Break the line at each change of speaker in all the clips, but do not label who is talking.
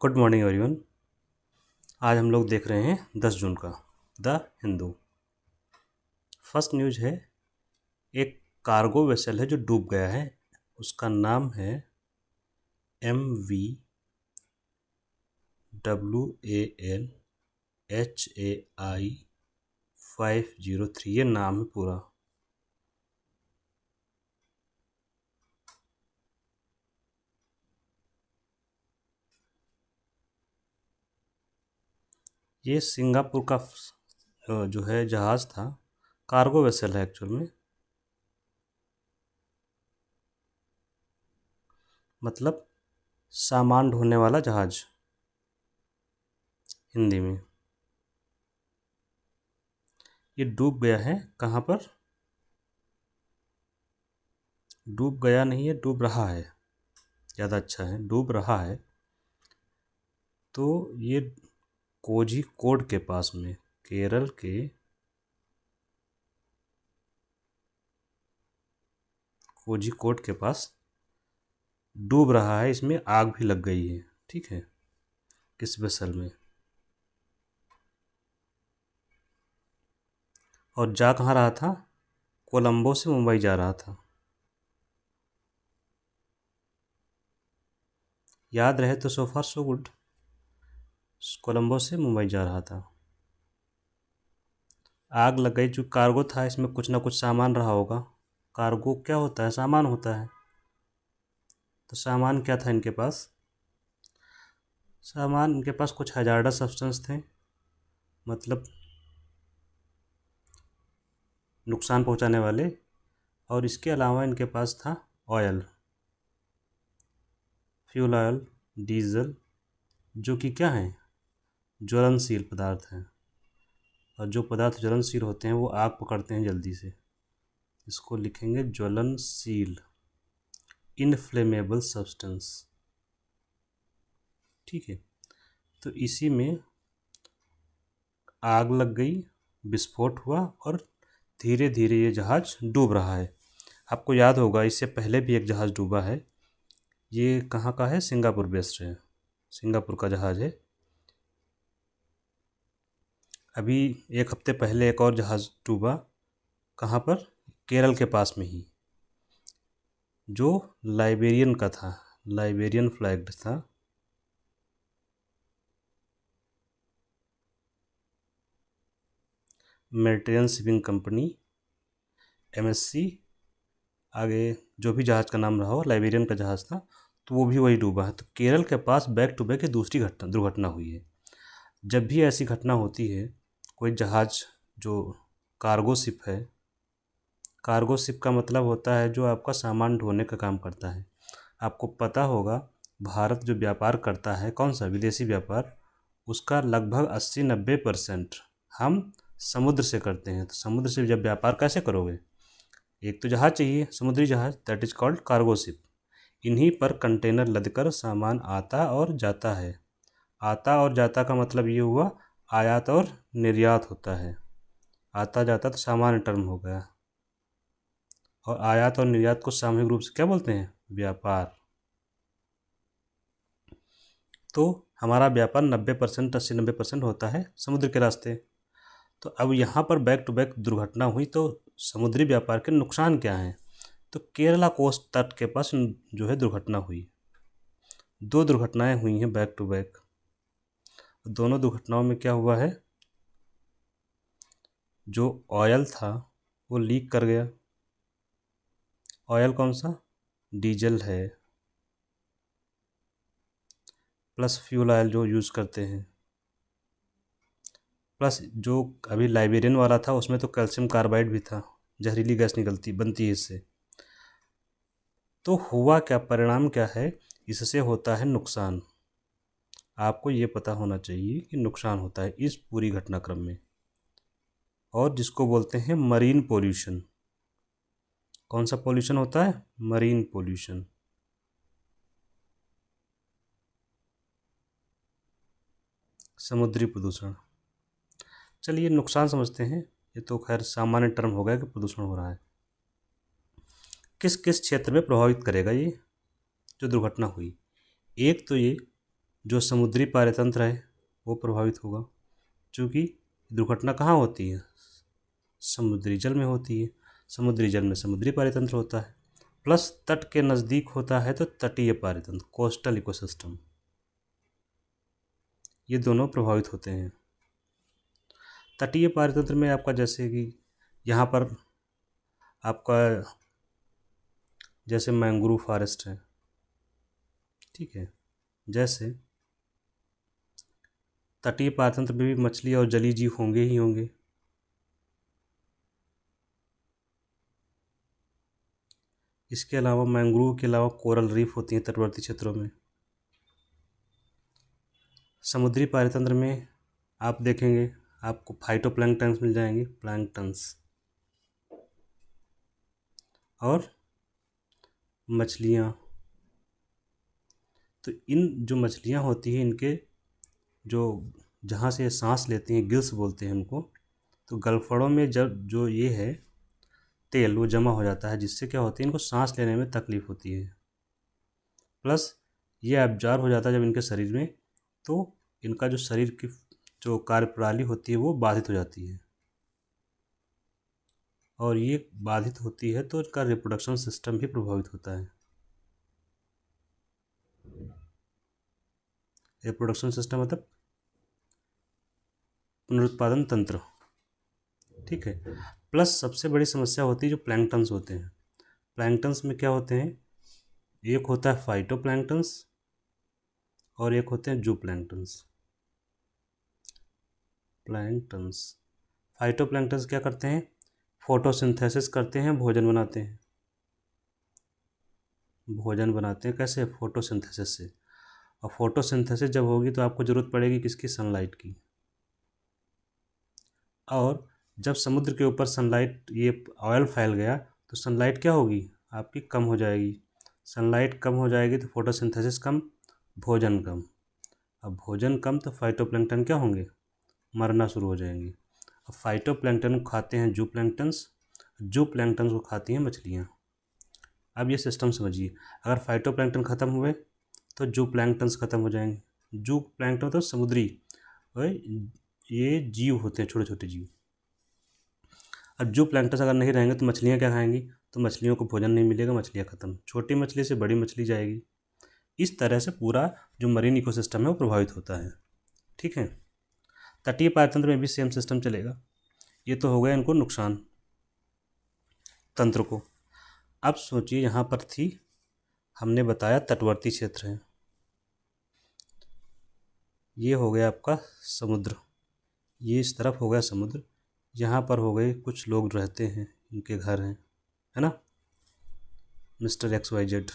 Good morning everyone. आज हम लोग देख रहे हैं 10 जून का द हिंदू। फर्स्ट न्यूज है, एक कार्गो वेसल है जो डूब गया है। उसका नाम है MV WANHAI 503। ये नाम है पूरा। ये सिंगापुर का जो है जहाज़ था, कार्गो वेसल है एक्चुअल में, मतलब सामान ढोने वाला जहाज हिंदी में। ये डूब गया है। कहाँ पर? डूब गया नहीं है, डूब रहा है, ज़्यादा अच्छा है, डूब रहा है। तो ये कोझिकोड के पास में, केरल के कोझिकोड के पास डूब रहा है। इसमें आग भी लग गई है, ठीक है, इस वेसल में। और जा कहाँ रहा था? कोलंबो से मुंबई जा रहा था। याद रहे तो सो फार सो गुड। कोलंबो से मुंबई जा रहा था, आग लग गई। जो कार्गो था, इसमें कुछ ना कुछ सामान रहा होगा। कार्गो क्या होता है? सामान होता है। तो सामान क्या था इनके पास? सामान इनके पास कुछ हजार्डस सब्सटेंस थे, मतलब नुकसान पहुंचाने वाले। और इसके अलावा इनके पास था ऑयल, फ्यूल ऑयल, डीजल, जो कि क्या हैं? ज्वलनशील पदार्थ हैं। और जो पदार्थ ज्वलनशील होते हैं वो आग पकड़ते हैं जल्दी से। इसको लिखेंगे ज्वलनशील, इनफ्लेमेबल सब्सटेंस, ठीक है। तो इसी में आग लग गई, विस्फोट हुआ और धीरे धीरे ये जहाज़ डूब रहा है। आपको याद होगा इससे पहले भी एक जहाज़ डूबा है। ये कहाँ का है? सिंगापुर बेस्ड है, सिंगापुर का जहाज़ है। अभी एक हफ्ते पहले एक और जहाज़ डूबा। कहाँ पर? केरल के पास में ही, जो लाइबेरियन का था, लाइबेरियन फ्लैग्ड था। Mediterranean shipping company, MSC। आगे जो भी जहाज़ का नाम रहा हो, लाइबेरियन का जहाज़ था। तो वो भी वही डूबा है। तो केरल के पास बैक टू बैक ये दूसरी दुर्घटना हुई है। जब भी ऐसी घटना होती है, कोई जहाज़ जो कार्गो शिप है, कार्गो शिप का मतलब होता है जो आपका सामान ढोने का काम करता है। आपको पता होगा, भारत जो व्यापार करता है, कौन सा? विदेशी व्यापार। उसका लगभग 80-90% हम समुद्र से करते हैं। तो समुद्र से जब व्यापार कैसे करोगे? एक तो जहाज़ चाहिए, समुद्री जहाज़, that is called cargo ship. इन्हीं पर कंटेनर लदकर सामान आता और जाता है। आता और जाता का मतलब ये हुआ, आयात और निर्यात होता है। आता जाता तो सामान्य टर्म हो गया। और आयात और निर्यात को सामूहिक रूप से क्या बोलते हैं? व्यापार। तो हमारा व्यापार 90%, 80-90% होता है समुद्र के रास्ते। तो अब यहाँ पर बैक टू बैक दुर्घटना हुई, तो समुद्री व्यापार के नुकसान क्या हैं? तो केरला कोस्ट तट के पास जो है दुर्घटना हुई। दो दुर्घटनाएं हुई हैं बैक टू बैक। दोनों दुर्घटनाओं में क्या हुआ है? जो ऑयल था वो लीक कर गया। ऑयल कौन सा? डीजल है, प्लस फ्यूल ऑयल जो यूज़ करते हैं, प्लस जो अभी लाइबेरियन वाला था उसमें तो कैल्शियम कार्बाइड भी था, जहरीली गैस निकलती बनती है इससे। तो हुआ क्या? परिणाम क्या है? इससे होता है नुकसान। आपको ये पता होना चाहिए कि नुकसान होता है इस पूरी घटनाक्रम में, और जिसको बोलते हैं मरीन पोल्यूशन। कौन सा पोल्यूशन होता है? Marine pollution. समुद्री प्रदूषण। चलिए नुकसान समझते हैं। ये तो खैर सामान्य टर्म हो गया कि प्रदूषण हो रहा है। किस किस क्षेत्र में प्रभावित करेगा ये जो दुर्घटना हुई? एक तो ये जो समुद्री पारेतंत्र है वो प्रभावित होगा, क्योंकि दुर्घटना कहाँ होती है, समुद्री जल में होती है। समुद्री जल में समुद्री पारेतंत्र होता है, प्लस तट के नज़दीक होता है तो तटीय पारेतंत्र, कोस्टल इकोसिस्टम, ये दोनों प्रभावित होते हैं। तटीय पारेतंत्र में आपका जैसे कि यहाँ पर आपका जैसे मैंग्रोव फॉरेस्ट है, ठीक है, जैसे तटीय पारेतंत्र में भी मछली और जलीय जीव होंगे ही होंगे। इसके अलावा मैंग्रोव के अलावा कोरल रीफ होती हैं तटवर्ती क्षेत्रों में। समुद्री पारेतंत्र में आप देखेंगे आपको फाइटोप्लैंक्टन्स मिल जाएंगे, प्लैंक्टन्स, और मछलियाँ। तो इन जो मछलियाँ होती हैं इनके जो जहाँ से सांस लेती हैं, गिल्स बोलते हैं उनको, तो गलफड़ों में जब जो ये है तेल वो जमा हो जाता है, जिससे क्या होती है इनको सांस लेने में तकलीफ़ होती है। प्लस ये एब्जॉर्ब हो जाता है जब इनके शरीर में, तो इनका जो शरीर की जो कार्यप्रणाली होती है वो बाधित हो जाती है, और ये बाधित होती है तो इनका रिप्रोडक्शन सिस्टम भी प्रभावित होता है। रिप्रोडक्शन सिस्टम मतलब पुनरुत्पादन तंत्र, ठीक है। प्लस सबसे बड़ी समस्या होती है जो प्लैंक्टन्स होते हैं। प्लैंक्टन्स में क्या होते हैं, एक होता है फाइटोप्लैंक्टन्स और एक होते हैं जूप्लैंक्टन्स। प्लैंक्टन्स, फाइटोप्लैंक्टन्स क्या करते हैं, फोटोसिंथेसिस करते हैं, भोजन बनाते हैं। भोजन बनाते हैं कैसे, फोटोसिंथेसिस से। और फोटोसिंथेसिस जब होगी तो आपको ज़रूरत पड़ेगी किसकी, सनलाइट की। और जब समुद्र के ऊपर सनलाइट ये ऑयल फैल गया तो सनलाइट क्या होगी आपकी, कम हो जाएगी। सनलाइट कम हो जाएगी तो फोटोसिंथेसिस कम, भोजन कम। अब भोजन कम तो फाइटोप्लैंक्टन क्या होंगे, मरना शुरू हो जाएंगे। अब फाइटोप्लैंक्टन को खाते हैं जूप्लैंक्टन्स, जूप्लैंक्टन्स को खाती हैं मछलियाँ। अब ये सिस्टम समझिए, अगर फाइटोप्लैंक्टन ख़त्म हुए तो जूप्लैंक्टन्स ख़त्म हो जाएंगे। जूप्लैंक्टन तो समुद्री और ये जीव होते हैं, छोटे छोटे जीव। अब जूप्लैंक्टन्स अगर नहीं रहेंगे तो मछलियाँ क्या खाएंगी, तो मछलियों को भोजन नहीं मिलेगा, मछलियाँ ख़त्म, छोटी मछली से बड़ी मछली जाएगी। इस तरह से पूरा जो मरीन इकोसिस्टम है वो प्रभावित होता है, ठीक है। तटीय पारतंत्र में भी सेम सिस्टम चलेगा। ये तो हो गया इनको नुकसान तंत्र को। अब सोचिए यहाँ पर थी, हमने बताया तटवर्ती क्षेत्र है, ये हो गया आपका समुद्र, ये इस तरफ हो गया समुद्र, यहाँ पर हो गए कुछ लोग रहते हैं, इनके घर हैं, है ना, मिस्टर XYZ।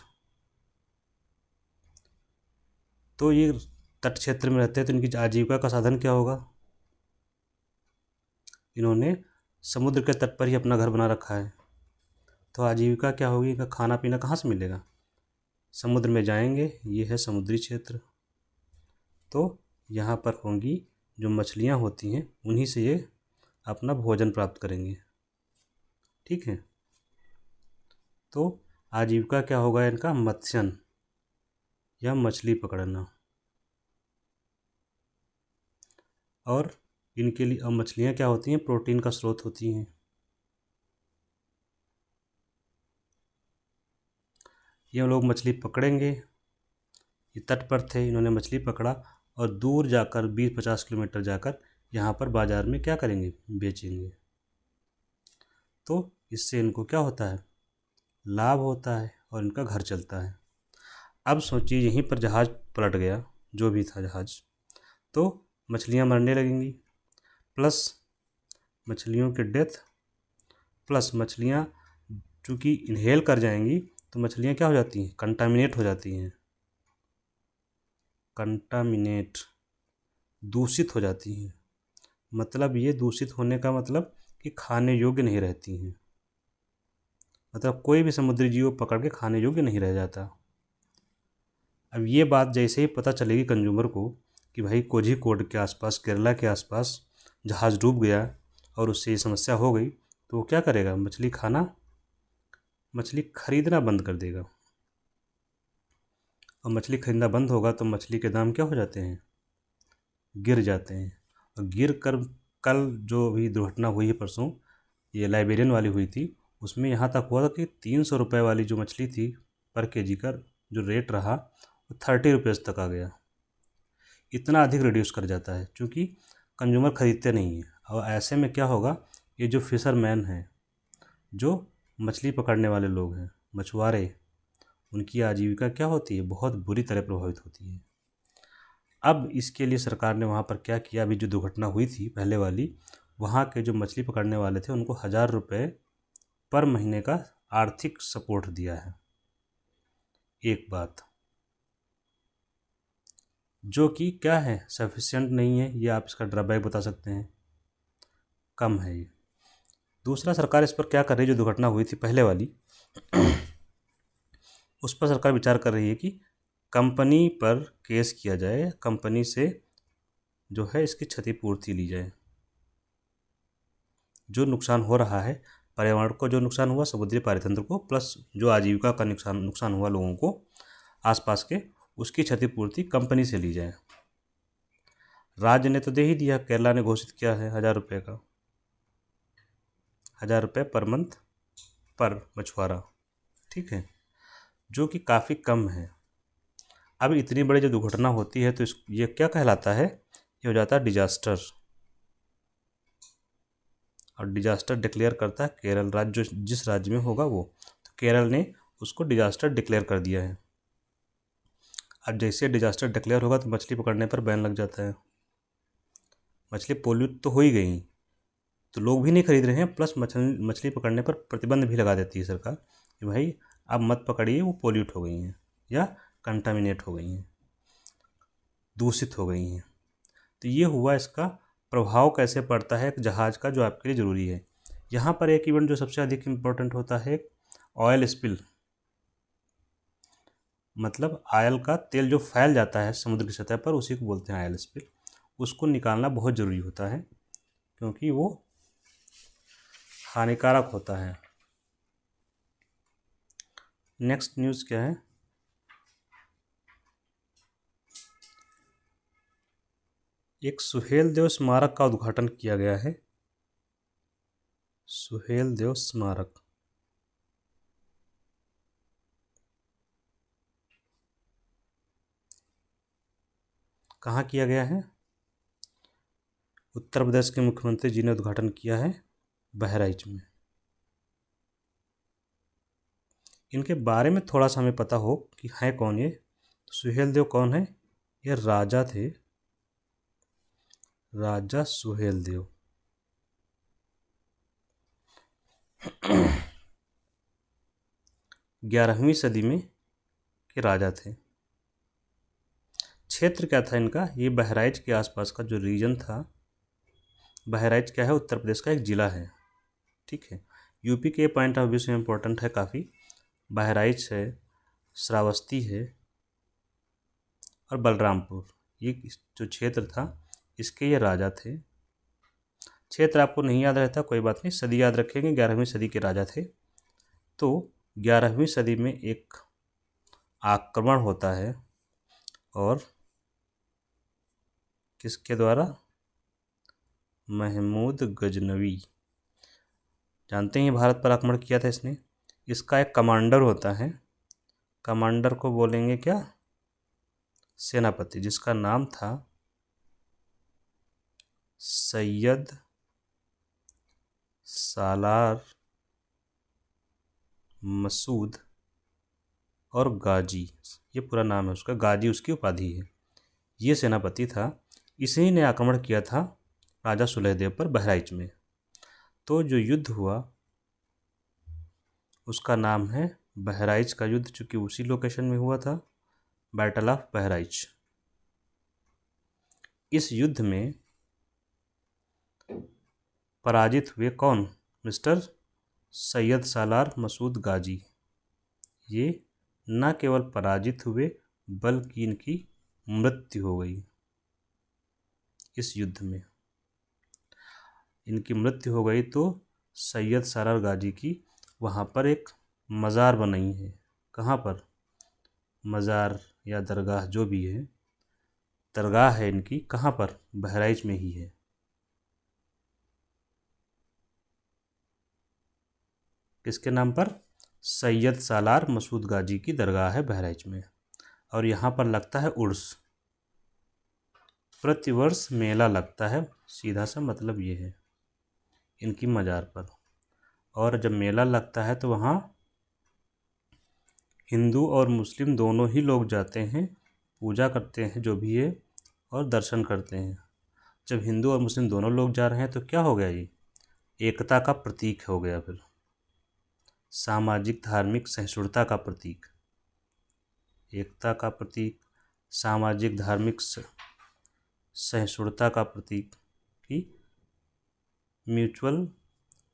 तो ये तट क्षेत्र में रहते हैं, तो इनकी आजीविका का साधन क्या होगा, इन्होंने समुद्र के तट पर ही अपना घर बना रखा है। तो आजीविका क्या होगी, इनका खाना पीना कहाँ से मिलेगा, समुद्र में जाएंगे, ये है समुद्री क्षेत्र। तो यहाँ पर होंगी जो मछलियाँ होती हैं, उन्हीं से ये अपना भोजन प्राप्त करेंगे, ठीक है। तो आजीविका क्या होगा इनका, मत्स्यन या मछली पकड़ना। और इनके लिए अब मछलियाँ क्या होती हैं, प्रोटीन का स्रोत होती हैं। ये लोग मछली पकड़ेंगे, ये तट पर थे, इन्होंने मछली पकड़ा और दूर जाकर 20-50 किलोमीटर जाकर यहाँ पर बाज़ार में क्या करेंगे, बेचेंगे। तो इससे इनको क्या होता है, लाभ होता है और इनका घर चलता है। अब सोचिए यहीं पर जहाज़ पलट गया, जो भी था जहाज़, तो मछलियाँ मरने लगेंगी, प्लस मछलियों के डेथ, प्लस मछलियाँ चूँकि इन्हेल कर जाएंगी तो मछलियाँ क्या हो जाती हैं, कंटामिनेट हो जाती हैं, कंटामिनेट, दूषित हो जाती हैं। मतलब ये दूषित होने का मतलब कि खाने योग्य नहीं रहती हैं, मतलब कोई भी समुद्री जीव पकड़ के खाने योग्य नहीं रह जाता। अब ये बात जैसे ही पता चलेगी कंज्यूमर को कि भाई कोझीकोड के आसपास, केरला के आसपास जहाज़ डूब गया और उससे ये समस्या हो गई, तो वो क्या करेगा, मछली खाना, मछली खरीदना बंद कर देगा। और मछली खरीदना बंद होगा तो मछली के दाम क्या हो जाते हैं, गिर जाते हैं। और गिर कर कल जो भी दुर्घटना हुई है परसों, ये लाइबेरियन वाली हुई थी, उसमें यहाँ तक हुआ था कि 300 रुपये वाली जो मछली थी पर केजी का जो रेट रहा वो 30 रुपीज़ तक आ गया। इतना अधिक रिड्यूस कर जाता है क्योंकि कंज्यूमर ख़रीदते नहीं हैं। और ऐसे में क्या होगा, ये जो फिशरमैन हैं, जो मछली पकड़ने वाले लोग हैं, मछुआरे, उनकी आजीविका क्या होती है, बहुत बुरी तरह प्रभावित होती है। अब इसके लिए सरकार ने वहाँ पर क्या किया, अभी जो दुर्घटना हुई थी पहले वाली, वहाँ के जो मछली पकड़ने वाले थे उनको 1000 रुपये पर महीने का आर्थिक सपोर्ट दिया है। एक बात जो कि क्या है, सफिशिएंट नहीं है, ये आप इसका ड्रॉबैक बता सकते हैं, कम है ये। दूसरा, सरकार इस पर क्या कर रही है, जो दुर्घटना हुई थी पहले वाली उस पर सरकार विचार कर रही है कि कंपनी पर केस किया जाए, कंपनी से जो है इसकी क्षतिपूर्ति ली जाए। जो नुकसान हो रहा है पर्यावरण को, जो नुकसान हुआ समुद्री पारितंत्र को, प्लस जो आजीविका का नुकसान हुआ लोगों को आसपास के, उसकी क्षतिपूर्ति कंपनी से ली जाए। राज्य ने तो दे ही दिया, केरला ने घोषित किया है 1000 रुपये का, 1000 रुपये पर मंथ पर मछुआरा, ठीक है, जो कि काफ़ी कम है। अब इतनी बड़ी जो दुर्घटना होती है तो ये क्या कहलाता है, ये हो जाता है डिजास्टर। और डिजास्टर डिक्लेयर करता है केरल राज्य, जो जिस राज्य में होगा वो, तो केरल ने उसको डिजास्टर डिक्लेयर कर दिया है। अब जैसे डिजास्टर डिक्लेयर होगा तो मछली पकड़ने पर बैन लग जाता है। मछली पोल्यूट तो हो ही गई, तो लोग भी नहीं खरीद रहे हैं, प्लस मछली पकड़ने पर प्रतिबंध भी लगा देती है सरकार कि भाई अब मत पकड़िए, वो पोल्यूट हो गई हैं या कंटामिनेट हो गई हैं, दूषित हो गई हैं। तो ये हुआ इसका प्रभाव कैसे पड़ता है एक जहाज़ का, जो आपके लिए ज़रूरी है। यहाँ पर एक इवेंट जो सबसे अधिक इम्पोर्टेंट होता है, ऑयल स्पिल, मतलब आयल का तेल जो फैल जाता है समुद्र की सतह पर, उसी को बोलते हैं ऑयल स्पिल। उसको निकालना बहुत ज़रूरी होता है क्योंकि वो हानिकारक होता है। नेक्स्ट न्यूज़ क्या है, एक सुहेलदेव स्मारक का उद्घाटन किया गया है। सुहेलदेव स्मारक कहाँ किया गया है, उत्तर प्रदेश के मुख्यमंत्री जी ने उद्घाटन किया है बहराइच में। इनके बारे में थोड़ा सा हमें पता हो कि है कौन ये। सुहेलदेव कौन है, ये राजा थे, राजा सुहेलदेव। 11वीं सदी में के राजा थे। क्षेत्र क्या था इनका, ये बहराइच के आसपास का जो रीजन था, बहराइच क्या है, उत्तर प्रदेश का एक ज़िला है, ठीक है। यूपी के पॉइंट ऑफ व्यू से इम्पोर्टेंट है काफ़ी। बहराइच है, श्रावस्ती है और बलरामपुर, ये जो क्षेत्र था इसके ये राजा थे। क्षेत्र आपको नहीं याद रहता कोई बात नहीं, सदी याद रखेंगे, 11वीं सदी के राजा थे। तो 11वीं सदी में एक आक्रमण होता है, और किसके द्वारा, महमूद गजनवी, जानते हैं भारत पर आक्रमण किया था इसने। इसका एक कमांडर होता है, कमांडर को बोलेंगे क्या, सेनापति, जिसका नाम था सैयद सालार मसूद और गाजी, ये पूरा नाम है उसका, गाजी उसकी उपाधि है। ये सेनापति था, इसी ने आक्रमण किया था राजा सुहेलदेव पर बहराइच में। तो जो युद्ध हुआ उसका नाम है बहराइच का युद्ध, चूँकि उसी लोकेशन में हुआ था, बैटल ऑफ बहराइच। इस युद्ध में पराजित हुए कौन, मिस्टर सैयद सालार मसूद गाजी। ये न केवल पराजित हुए बल्कि इनकी मृत्यु हो गई। इस युद्ध में इनकी मृत्यु हो गई, तो सैयद सालार गाजी की वहाँ पर एक मज़ार बनाई है। कहाँ पर, मज़ार या दरगाह जो भी है, दरगाह है इनकी कहाँ पर, बहराइच में ही है। किसके नाम पर, सैयद सालार मसूद गाजी की दरगाह है बहराइच में। और यहाँ पर लगता है उर्स, प्रतिवर्ष मेला लगता है, सीधा सा मतलब ये है इनकी मज़ार पर। और जब मेला लगता है तो वहाँ हिंदू और मुस्लिम दोनों ही लोग जाते हैं, पूजा करते हैं जो भी है, और दर्शन करते हैं। जब हिंदू और मुस्लिम दोनों लोग जा रहे हैं तो क्या हो गया, ये एकता का प्रतीक हो गया, फिर सामाजिक धार्मिक सहिष्णुता का प्रतीक, एकता का प्रतीक, सामाजिक धार्मिक सहिष्णुता का प्रतीक, कि म्यूचुअल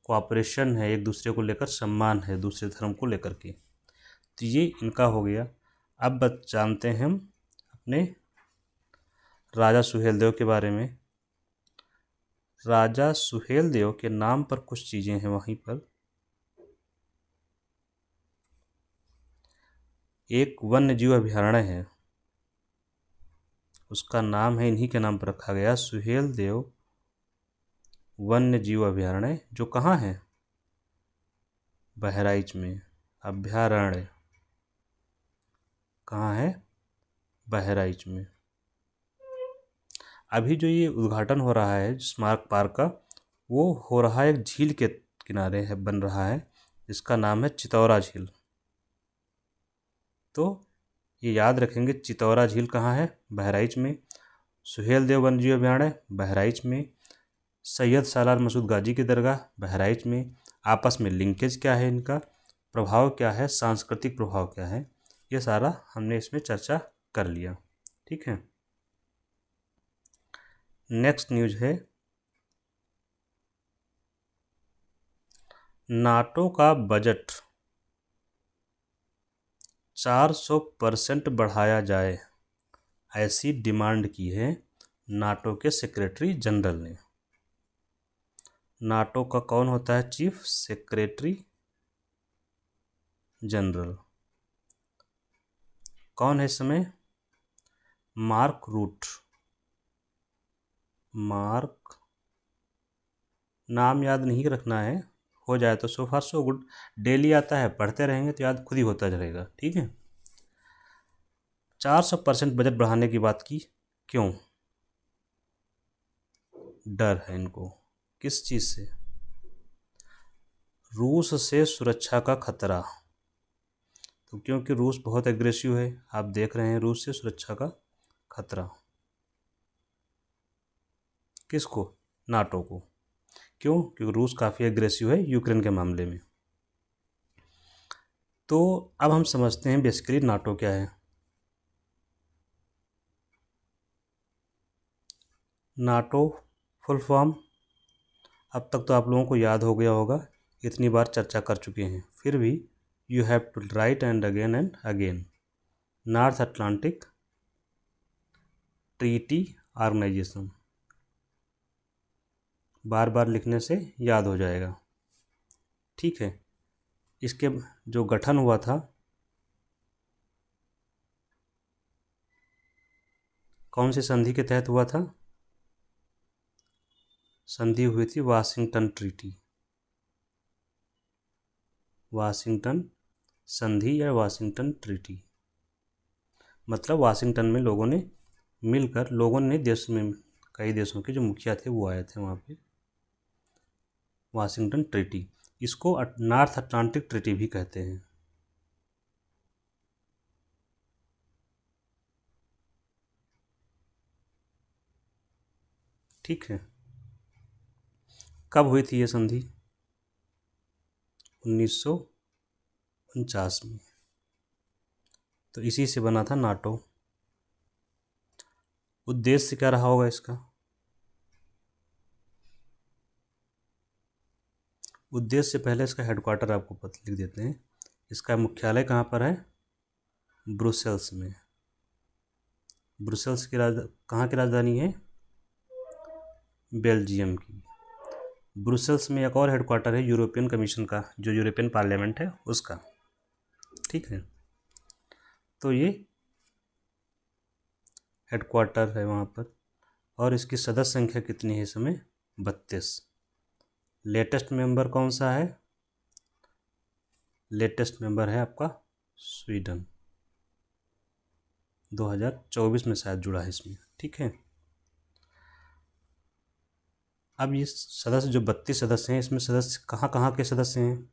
कोऑपरेशन है, एक दूसरे को लेकर सम्मान है, दूसरे धर्म को लेकर के। तो ये इनका हो गया। अब जानते हैं हम अपने राजा सुहेलदेव के बारे में। राजा सुहेलदेव के नाम पर कुछ चीज़ें हैं वहीं पर। एक वन्य जीव अभयारण्य है, उसका नाम है, इन्हीं के नाम पर रखा गया, सुहेलदेव वन्य जीव अभयारण्य, जो कहाँ है, बहराइच में। अभयारण्य कहाँ है, बहराइच में। अभी जो ये उद्घाटन हो रहा है स्मारक पार्क का, वो हो रहा है एक झील के किनारे है, बन रहा है, जिसका नाम है चितौरा झील। तो ये याद रखेंगे, चितौरा झील कहाँ है, बहराइच में। सुहेलदेव वन्य जीव अभयारण्य बहराइच में। सैयद सालार मसूद गाजी की दरगाह बहराइच में। आपस में लिंकेज क्या है इनका, प्रभाव क्या है, सांस्कृतिक प्रभाव क्या है, ये सारा हमने इसमें चर्चा कर लिया। ठीक है, नेक्स्ट न्यूज है, नाटो का बजट 400% बढ़ाया जाए, ऐसी डिमांड की है नाटो के सेक्रेटरी जनरल ने। नाटो का कौन होता है चीफ सेक्रेटरी जनरल, कौन है इस समय, मार्क रूट। मार्क, नाम याद नहीं रखना है, हो जाए तो सो फार सो गुड, डेली आता है, पढ़ते रहेंगे तो याद खुद ही होता रहेगा। ठीक है, 400% बजट बढ़ाने की बात की, क्यों, डर है इनको, किस चीज़ से, रूस से सुरक्षा का खतरा। तो क्योंकि रूस बहुत एग्रेसिव है, आप देख रहे हैं, रूस से सुरक्षा का खतरा, किसको, नाटो को। क्यों, क्योंकि रूस काफ़ी एग्रेसिव है यूक्रेन के मामले में। तो अब हम समझते हैं बेसिकली नाटो क्या है। नाटो फुल फॉर्म अब तक तो आप लोगों को याद हो गया होगा, इतनी बार चर्चा कर चुके हैं, फिर भी you have to write and again. North Atlantic Treaty Organization, बार बार लिखने से याद हो जाएगा। ठीक है, इसके जो गठन हुआ था, कौन सी संधि के तहत हुआ था, संधि हुई थी वाशिंगटन ट्रीटी, वाशिंगटन संधि या वाशिंगटन ट्रीटी, मतलब वाशिंगटन में लोगों ने मिलकर, लोगों ने देश में कई देशों के जो मुखिया थे वो आए थे वहाँ पे, वाशिंगटन ट्रीटी, इसको नॉर्थ अटलांटिक ट्रीटी भी कहते हैं। ठीक है, कब हुई थी ये संधि, 1949 में। तो इसी से बना था नाटो। उद्देश्य क्या रहा होगा इसका, उद्देश्य पहले इसका हेडक्वार्टर आपको पता लिख देते हैं। इसका मुख्यालय कहाँ पर है, ब्रुसेल्स में। ब्रुसेल्स की कहाँ की राजधानी है, बेल्जियम की। ब्रुसेल्स में एक और हेडक्वार्टर है यूरोपियन कमीशन का, जो यूरोपियन पार्लियामेंट है उसका। ठीक है, तो ये हेडक्वार्टर है वहाँ पर। और इसकी सदस्य संख्या कितनी है इस समय? 32। लेटेस्ट मेंबर कौन सा है? लेटेस्ट मेंबर है आपका स्वीडन, 2024 में शायद जुड़ा है इसमें। ठीक है, अब ये सदस्य जो 32 सदस्य हैं, इसमें सदस्य कहाँ कहाँ के सदस्य हैं?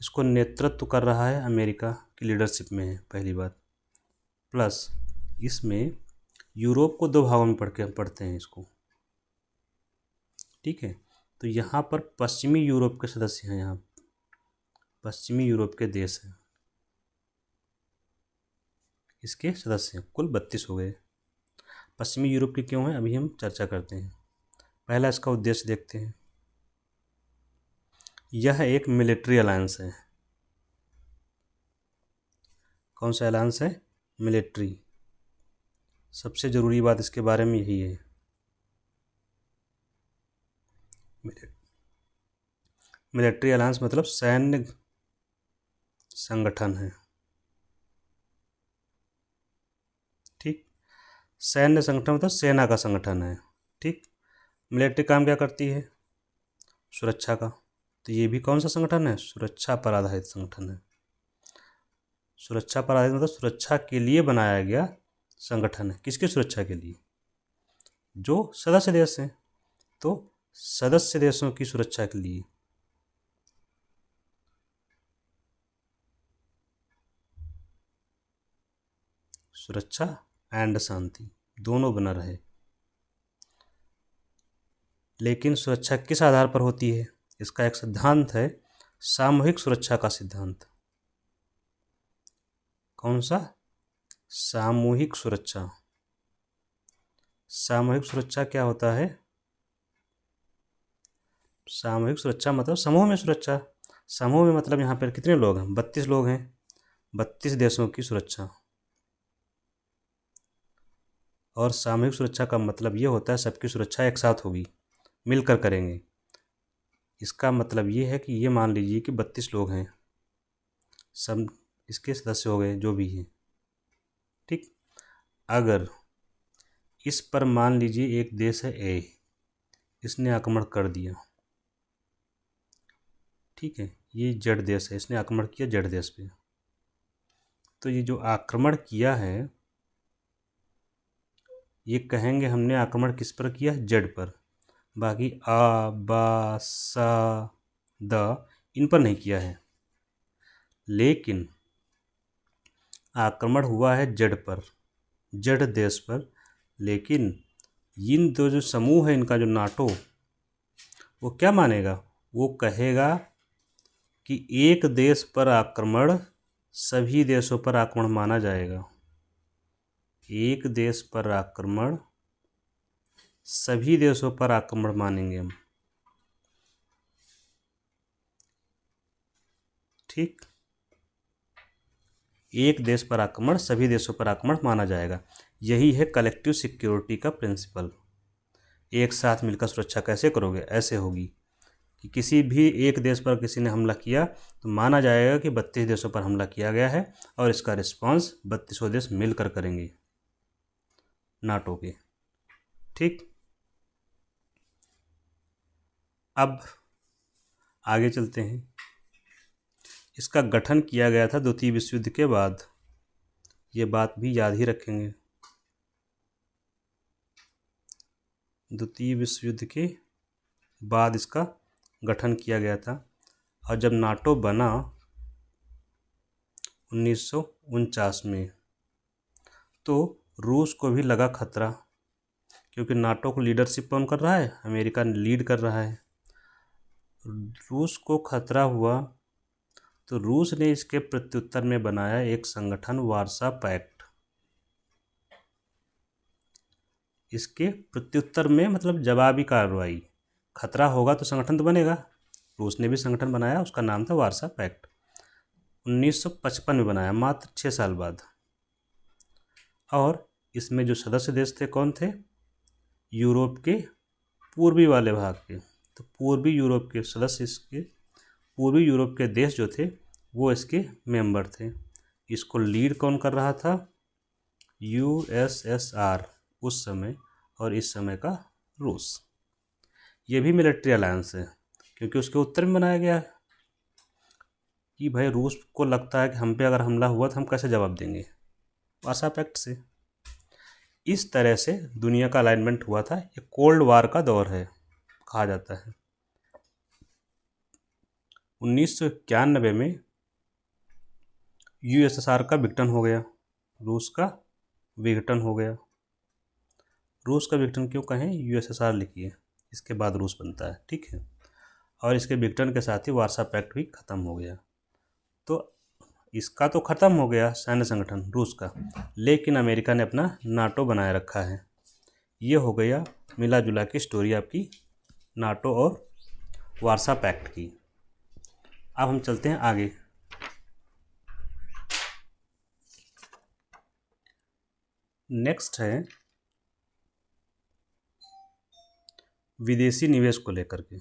इसको नेतृत्व कर रहा है अमेरिका की लीडरशिप में है, पहली बात। प्लस इसमें यूरोप को 2 भागों में पढ़ते हैं इसको। ठीक है, तो यहाँ पर पश्चिमी यूरोप के सदस्य हैं, यहाँ पश्चिमी यूरोप के देश हैं, इसके सदस्य हैं। कुल 32 हो गए। पश्चिमी यूरोप के क्यों हैं अभी हम चर्चा करते हैं। पहला इसका उद्देश्य देखते हैं। यह एक मिलिट्री अलायंस है। कौन सा अलायंस है? मिलिट्री। सबसे ज़रूरी बात इसके बारे में यही है। मिलिट्री अलायंस मतलब सैन्य संगठन है। ठीक, सैन्य संगठन मतलब सेना का संगठन है। ठीक, मिलिट्री काम क्या करती है? सुरक्षा का। तो ये भी कौन सा संगठन है? सुरक्षा पर आधारित संगठन है। सुरक्षा पर आधारित मतलब सुरक्षा के लिए बनाया गया संगठन है। किसकी सुरक्षा के लिए? जो सदस्य देश हैं, तो सदस्य देशों की सुरक्षा के लिए। सुरक्षा एंड शांति दोनों बना रहे। लेकिन सुरक्षा किस आधार पर होती है? इसका एक सिद्धांत है, सामूहिक सुरक्षा का सिद्धांत। कौन सा? सामूहिक सुरक्षा। सामूहिक सुरक्षा क्या होता है? सामूहिक सुरक्षा मतलब समूह में सुरक्षा। समूह में मतलब यहाँ पर कितने लोग हैं? 32 लोग हैं। 32 देशों की सुरक्षा। और सामूहिक सुरक्षा का मतलब ये होता है सबकी सुरक्षा एक साथ होगी, मिलकर करेंगे। इसका मतलब ये है कि ये मान लीजिए कि 32 लोग हैं, सब इसके सदस्य हो गए जो भी हैं। ठीक, अगर इस पर मान लीजिए एक देश है ए, इसने आक्रमण कर दिया। ठीक है, ये जड़ देश है, इसने आक्रमण किया जड़ देश पे। तो ये जो आक्रमण किया है, ये कहेंगे हमने आक्रमण किस पर किया? जड़ पर। बाकी आ, बा, सा, द इन पर नहीं किया है। लेकिन आक्रमण हुआ है जड़ पर, जड़ देश पर। लेकिन इन दो जो समूह है इनका, जो नाटो, वो क्या मानेगा? वो कहेगा कि एक देश पर आक्रमण सभी देशों पर आक्रमण माना जाएगा। एक देश पर आक्रमण सभी देशों पर आक्रमण मानेंगे हम। ठीक, एक देश पर आक्रमण सभी देशों पर आक्रमण माना जाएगा। यही है कलेक्टिव सिक्योरिटी का प्रिंसिपल। एक साथ मिलकर सुरक्षा कैसे करोगे? ऐसे होगी कि किसी भी एक देश पर किसी ने हमला किया तो माना जाएगा कि 32 देशों पर हमला किया गया है और इसका रिस्पांस 32 देश मिलकर करेंगे, नाटो के। ठीक, अब आगे चलते हैं। इसका गठन किया गया था द्वितीय विश्व युद्ध के बाद। ये बात भी याद ही रखेंगे। द्वितीय विश्व युद्ध के बाद इसका गठन किया गया था। और जब नाटो बना 1949 में, तो रूस को भी लगा खतरा, क्योंकि नाटो को लीडरशिप कौन कर रहा है? अमेरिका लीड कर रहा है। रूस को खतरा हुआ तो रूस ने इसके प्रत्युत्तर में बनाया एक संगठन, वार्सा पैक्ट। इसके प्रत्युत्तर में मतलब जवाबी कार्रवाई। खतरा होगा तो संगठन तो बनेगा। रूस ने भी संगठन बनाया, उसका नाम था वार्सा पैक्ट। 1955 में बनाया, मात्र 6 साल बाद। और इसमें जो सदस्य देश थे कौन थे? यूरोप के पूर्वी वाले भाग के। तो पूर्वी यूरोप के सदस्य, इसके पूर्वी यूरोप के देश जो थे वो इसके मेंबर थे। इसको लीड कौन कर रहा था? यूएसएसआर उस समय और इस समय का रूस। ये भी मिलिट्री अलायंस है क्योंकि उसके उत्तर में बनाया गया है कि भाई रूस को लगता है कि हम पे अगर हमला हुआ तो हम कैसे जवाब देंगे, वार्सा पैक्ट से। इस तरह से दुनिया का अलाइनमेंट हुआ था। ये कोल्ड वार का दौर है कहा जाता है। 1991 में यूएसएसआर का विघटन हो गया, रूस का विघटन हो गया। रूस का विघटन क्यों कहें, यूएसएसआर लिखिए, इसके बाद रूस बनता है, ठीक है। और इसके विघटन के साथ ही वार्सा पैक्ट भी खत्म हो गया। तो इसका तो खत्म हो गया सैन्य संगठन रूस का, लेकिन अमेरिका ने अपना नाटो बनाए रखा है। ये हो गया मिला जुला की स्टोरी आपकी नाटो और वार्सा पैक्ट की। अब हम चलते हैं आगे। नेक्स्ट है विदेशी निवेश को लेकर के।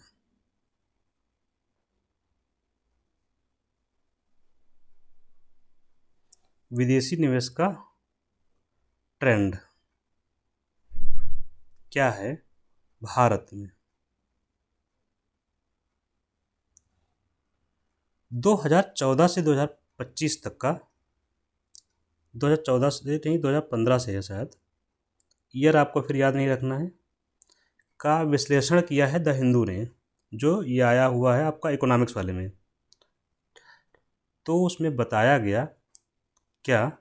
विदेशी निवेश का ट्रेंड क्या है भारत में। 2014 से 2025 तक का, 2014 से नहीं 2015 से है शायद, ईयर आपको फिर याद नहीं रखना है, का विश्लेषण किया है द हिंदू ने, जो ये आया हुआ है आपका इकोनॉमिक्स वाले में। तो उसमें बताया गया क्या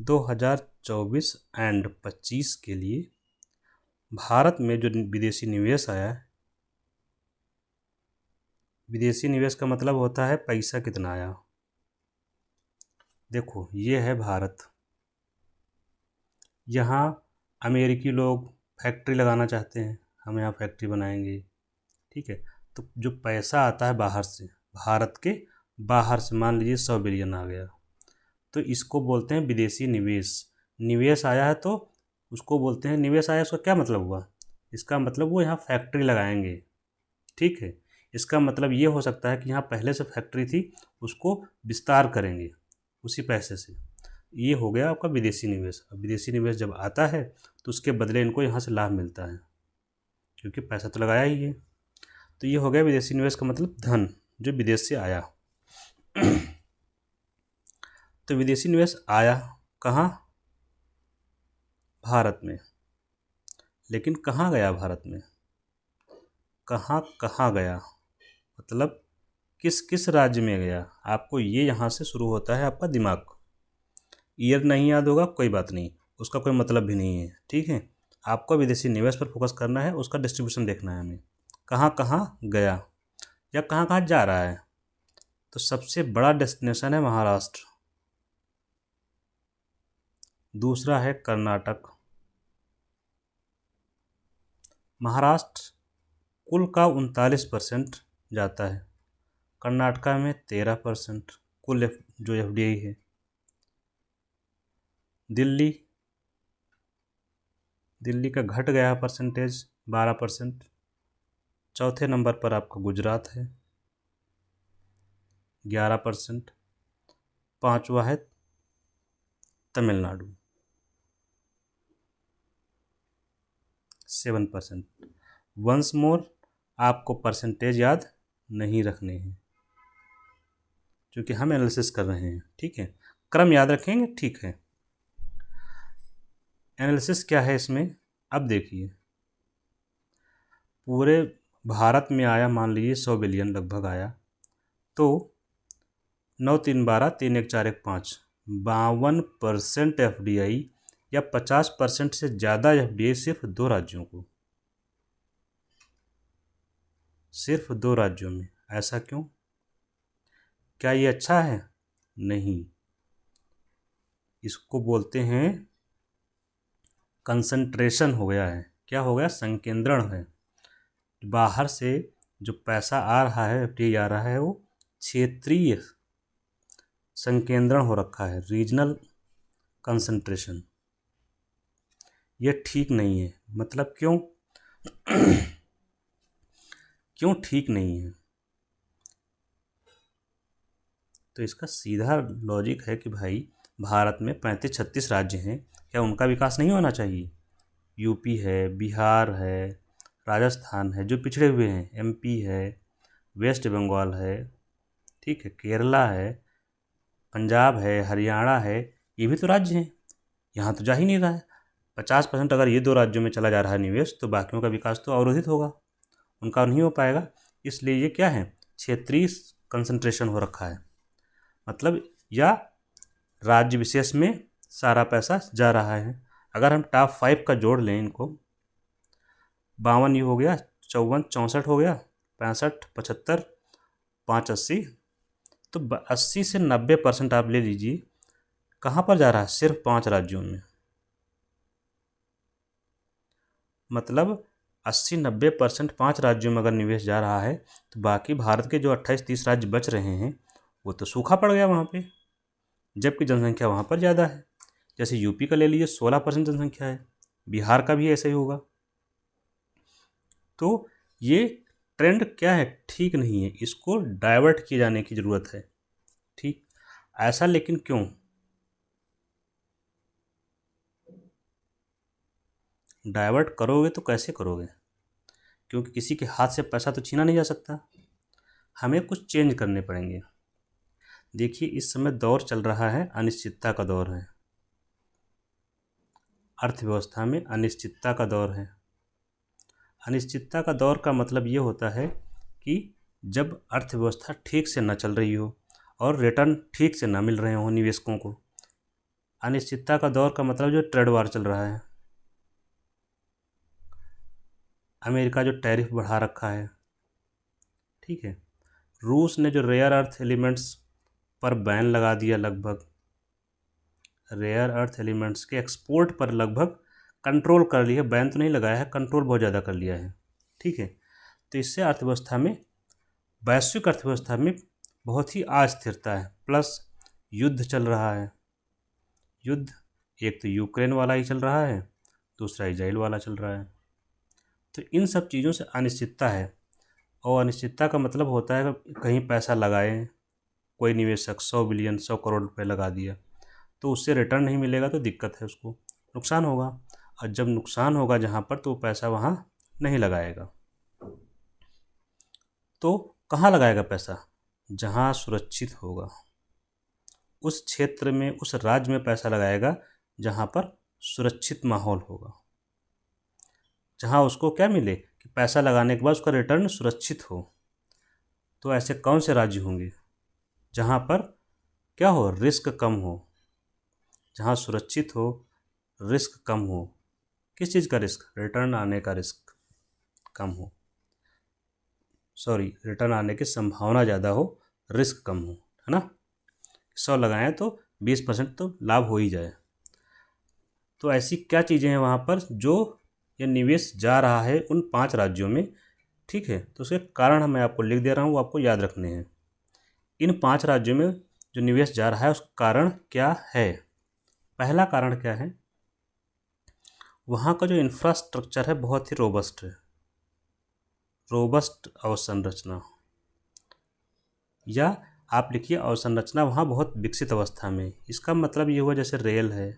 2024 एंड 25 के लिए भारत में जो विदेशी निवेश आया है, विदेशी निवेश का मतलब होता है पैसा कितना आया। देखो ये है भारत, यहाँ अमेरिकी लोग फैक्ट्री लगाना चाहते हैं, हम यहाँ फैक्ट्री बनाएंगे, ठीक है। तो जो पैसा आता है बाहर से, भारत के बाहर से, मान लीजिए 100 बिलियन आ गया, तो इसको बोलते हैं विदेशी निवेश। निवेश आया है तो उसको बोलते हैं निवेश आया। उसका क्या मतलब हुआ, इसका मतलब वो यहाँ फैक्ट्री लगाएंगे, ठीक है। इसका मतलब ये हो सकता है कि यहाँ पहले से फैक्ट्री थी, उसको विस्तार करेंगे उसी पैसे से। ये हो गया आपका विदेशी निवेश। अब विदेशी निवेश जब आता है तो उसके बदले इनको यहाँ से लाभ मिलता है, क्योंकि पैसा तो लगाया ही है। तो ये हो गया विदेशी निवेश का मतलब धन जो विदेश से आया। तो विदेशी निवेश आया कहाँ, भारत में। लेकिन कहाँ गया भारत में, कहाँ कहाँ गया, मतलब किस किस राज्य में गया। आपको ये यहाँ से शुरू होता है आपका दिमाग। ईयर नहीं याद होगा कोई बात नहीं, उसका कोई मतलब भी नहीं है, ठीक है। आपको विदेशी निवेश पर फोकस करना है, उसका डिस्ट्रीब्यूशन देखना है हमें, कहाँ कहाँ गया या कहाँ कहाँ जा रहा है। तो सबसे बड़ा डेस्टिनेशन है महाराष्ट्र, दूसरा है कर्नाटक। महाराष्ट्र कुल का 39% जाता है, कर्नाटक में 13% कुल जो एफडीआई है। दिल्ली, दिल्ली का घट गया परसेंटेज 12%। चौथे नंबर पर आपका गुजरात है 11%। पांचवा है तमिलनाडु 7%। वंस मोर आपको परसेंटेज याद नहीं रखने हैं, क्योंकि हम एनालिसिस कर रहे हैं, ठीक है। क्रम याद रखेंगे, ठीक है। एनालिसिस क्या है इसमें, अब देखिए पूरे भारत में आया, मान लीजिए 100 बिलियन लगभग आया, तो 9 3 12 3 1 4 1 5 52% एफडीआई या 50% से ज़्यादा एफडीआई सिर्फ 2 राज्यों को, सिर्फ 2 राज्यों में। ऐसा क्यों, क्या ये अच्छा है, नहीं। इसको बोलते हैं कंसंट्रेशन हो गया है। क्या हो गया, संकेंद्रण है। बाहर से जो पैसा आ रहा है, एफडीआई आ रहा है, वो क्षेत्रीय संकेंद्रण हो रखा है, रीजनल कंसंट्रेशन। ये ठीक नहीं है। मतलब क्यों, क्यों ठीक नहीं है, तो इसका सीधा लॉजिक है कि भाई भारत में 35-36 राज्य हैं, क्या उनका विकास नहीं होना चाहिए? यूपी है, बिहार है, राजस्थान है जो पिछड़े हुए हैं, एमपी है, वेस्ट बंगाल है, ठीक है, केरला है, पंजाब है, हरियाणा है, ये भी तो राज्य हैं। यहाँ तो जा ही नहीं रहा है। 50% अगर ये 2 राज्यों में चला जा रहा है निवेश, तो बाकियों का विकास तो अवरोधित होगा, उनका नहीं हो पाएगा। इसलिए ये क्या है, क्षेत्रीय कंसंट्रेशन हो रखा है, मतलब या राज्य विशेष में सारा पैसा जा रहा है। अगर हम टॉप 5 का जोड़ लें इनको, 52 ये हो गया, 54 64 हो गया, 65 75 5 80, तो 80 से 90% आप ले लीजिए, कहाँ पर जा रहा है, सिर्फ 5 राज्यों में। मतलब 80-90% 5 राज्यों में अगर निवेश जा रहा है, तो बाकी भारत के जो 28-30 राज्य बच रहे हैं वो तो सूखा पड़ गया वहाँ पे, जबकि जनसंख्या वहाँ पर ज़्यादा है। जैसे यूपी का ले लीजिए, 16% जनसंख्या है, बिहार का भी ऐसा ही होगा। तो ये ट्रेंड क्या है, ठीक नहीं है, इसको डाइवर्ट किए जाने की ज़रूरत है। ठीक, ऐसा लेकिन क्यों? डाइवर्ट करोगे तो कैसे करोगे? क्योंकि किसी के हाथ से पैसा तो छीना नहीं जा सकता, हमें कुछ चेंज करने पड़ेंगे। देखिए, इस समय दौर चल रहा है, अनिश्चितता का दौर है, अर्थव्यवस्था में अनिश्चितता का दौर है। अनिश्चितता का दौर का मतलब ये होता है कि जब अर्थव्यवस्था ठीक से न चल रही हो और रिटर्न ठीक से ना मिल रहे हों निवेशकों को। अनिश्चितता का दौर का मतलब जो ट्रेड वार चल रहा है, अमेरिका जो टैरिफ बढ़ा रखा है, ठीक है, रूस ने जो रेयर अर्थ एलिमेंट्स पर बैन लगा दिया, लगभग रेयर अर्थ एलिमेंट्स के एक्सपोर्ट पर लगभग कंट्रोल कर लिया, बैन तो नहीं लगाया है, कंट्रोल बहुत ज़्यादा कर लिया है, ठीक है। तो इससे अर्थव्यवस्था में, वैश्विक अर्थव्यवस्था में बहुत ही अस्थिरता है, प्लस युद्ध चल रहा है। युद्ध एक तो यूक्रेन वाला ही चल रहा है, दूसरा इजराइल वाला चल रहा है। तो इन सब चीज़ों से अनिश्चितता है, और अनिश्चितता का मतलब होता है कि कहीं पैसा लगाएं, कोई निवेशक 100 बिलियन 100 करोड़ रुपए लगा दिया, तो उससे रिटर्न नहीं मिलेगा तो दिक्कत है, उसको नुकसान होगा। और जब नुकसान होगा जहाँ पर, तो पैसा वहाँ नहीं लगाएगा। तो कहाँ लगाएगा पैसा? जहाँ सुरक्षित होगा, उस क्षेत्र में, उस राज्य में पैसा लगाएगा जहाँ पर सुरक्षित माहौल होगा, जहाँ उसको क्या मिले कि पैसा लगाने के बाद उसका रिटर्न सुरक्षित हो। तो ऐसे कौन से राज्य होंगे जहाँ पर क्या हो, रिस्क कम हो, जहाँ सुरक्षित हो, रिस्क कम हो। किस चीज़ का रिस्क? रिटर्न आने का रिस्क कम हो, सॉरी, रिटर्न आने की संभावना ज़्यादा हो, रिस्क कम हो, है ना। 100 लगाएं तो 20% तो लाभ हो ही जाए। तो ऐसी क्या चीज़ें हैं वहाँ पर जो ये निवेश जा रहा है उन 5 राज्यों में, ठीक है। तो उसके कारण मैं आपको लिख दे रहा हूँ, वो आपको याद रखने हैं। इन 5 राज्यों में जो निवेश जा रहा है उसका कारण क्या है? पहला कारण क्या है, वहाँ का जो इंफ्रास्ट्रक्चर है बहुत ही रोबस्ट है, रोबस्ट अवसंरचना, या आप लिखिए अवसंरचना वहाँ बहुत विकसित अवस्था में। इसका मतलब ये हुआ जैसे रेल है,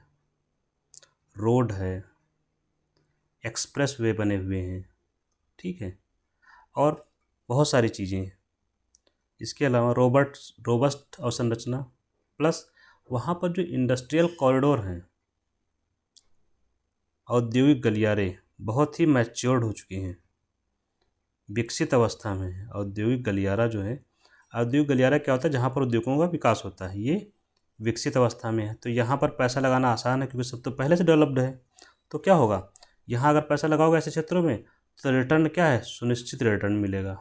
रोड है, एक्सप्रेस वे बने हुए हैं, ठीक है, और बहुत सारी चीज़ें हैं। इसके अलावा रोबस्ट अवसंरचना, प्लस वहाँ पर जो इंडस्ट्रियल कॉरिडोर हैं, औद्योगिक गलियारे बहुत ही मैच्योर्ड हो चुकी हैं, विकसित अवस्था में है। औद्योगिक गलियारा जो है, औद्योगिक गलियारा क्या होता है, जहाँ पर उद्योगों का विकास होता है, ये विकसित अवस्था में है। तो यहाँ पर पैसा लगाना आसान है क्योंकि सब तो पहले से डेवलप्ड है। तो क्या होगा, यहाँ अगर पैसा लगाओगे ऐसे क्षेत्रों में, तो रिटर्न क्या है, सुनिश्चित रिटर्न मिलेगा।